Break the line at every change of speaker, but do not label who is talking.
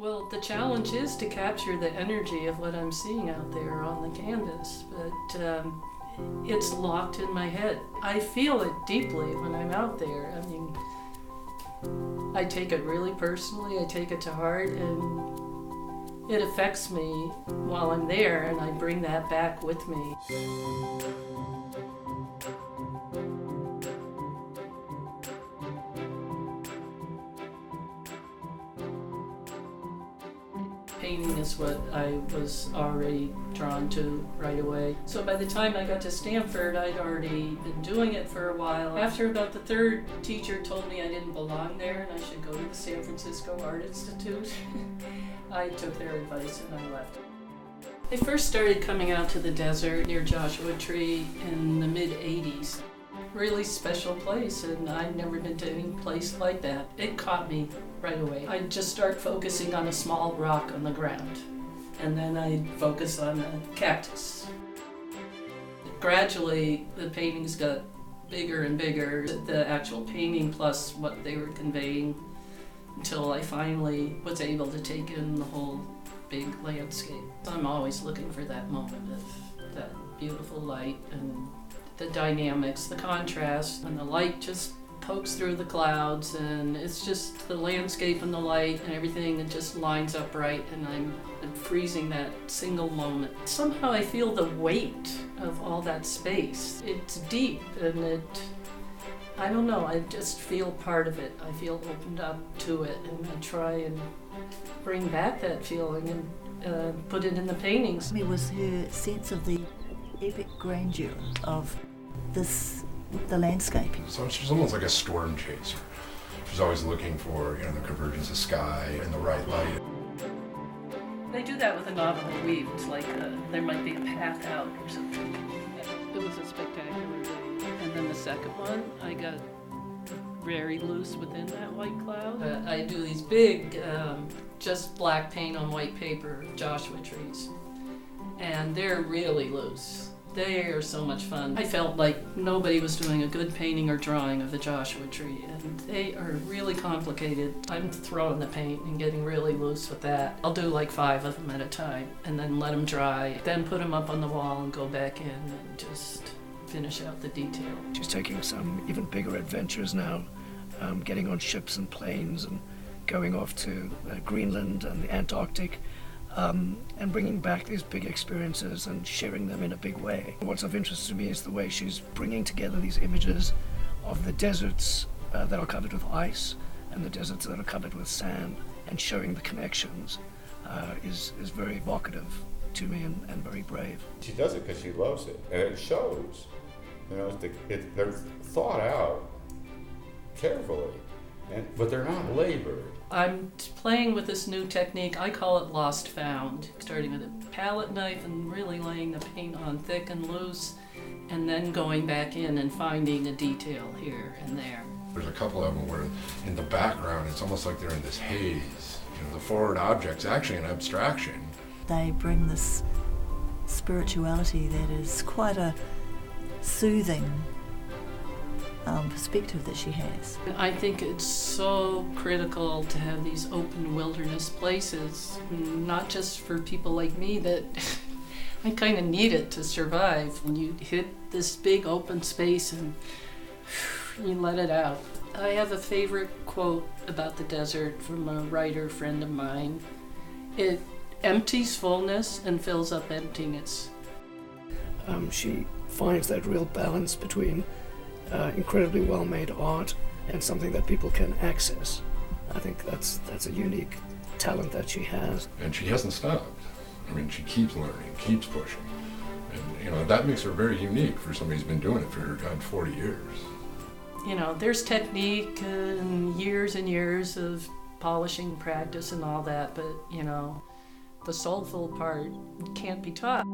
Well, the challenge is to capture the energy of what I'm seeing out there on the canvas, but it's locked in my head. I feel it deeply when I'm out there. I mean, I take it really personally, I take it to heart, and it affects me while I'm there, and I bring that back with me. Painting is what I was already drawn to right away. So by the time I got to Stanford, I'd already been doing it for a while. After about the third teacher told me I didn't belong there and I should go to the San Francisco Art Institute, I took their advice and I left. I first started coming out to the desert near Joshua Tree in the mid-'80s. Really special place, and I'd never been to any place like that. It caught me right away. I'd just start focusing on a small rock on the ground, and then I'd focus on a cactus. Gradually, the paintings got bigger and bigger, the actual painting plus what they were conveying, until I finally was able to take in the whole big landscape. I'm always looking for that moment of that beautiful light and the dynamics, the contrast, and the light just pokes through the clouds, and it's just the landscape and the light and everything, it just lines up right, and I'm freezing that single moment. Somehow I feel the weight of all that space. It's deep, and I don't know, I just feel part of it. I feel opened up to it, and I try and bring back that feeling and put it in the paintings.
It was her sense of the epic grandeur of the landscape.
So she's almost like a storm chaser. She's always looking for, the convergence of sky and the right light.
They do that with a novel weave. It's like there might be a path out or something. It was a spectacular day. And then the second one, I got very loose within that white cloud. I do these big, just black paint on white paper Joshua trees. And they're really loose. They are so much fun. I felt like nobody was doing a good painting or drawing of the Joshua tree, and they are really complicated. I'm throwing the paint and getting really loose with that. I'll do like 5 of them at a time and then let them dry, then put them up on the wall and go back in and just finish out the detail.
She's taking some even bigger adventures now, getting on ships and planes and going off to Greenland and the Antarctic. And bringing back these big experiences and sharing them in a big way. What's of interest to me is the way she's bringing together these images of the deserts that are covered with ice and the deserts that are covered with sand, and showing the connections is very evocative to me and very brave.
She does it because she loves it, and it shows. They're thought out carefully, but they're not labored.
I'm playing with this new technique. I call it lost found. Starting with a palette knife and really laying the paint on thick and loose, and then going back in and finding a detail here and there.
There's a couple of them where in the background it's almost like they're in this haze. The forward object's actually an abstraction.
They bring this spirituality that is quite a soothing perspective that she has.
I think it's so critical to have these open wilderness places, not just for people like me that I kind of need it to survive. When you hit this big open space and you let it out. I have a favorite quote about the desert from a writer friend of mine. It empties fullness and fills up emptiness.
She finds that real balance between incredibly well-made art and something that people can access. I think that's a unique talent that she has. And
she hasn't stopped. I mean, she keeps learning, keeps pushing. And, that makes her very unique for somebody who's been doing it for 40 years.
There's technique and years of polishing practice and all that, but, the soulful part can't be taught.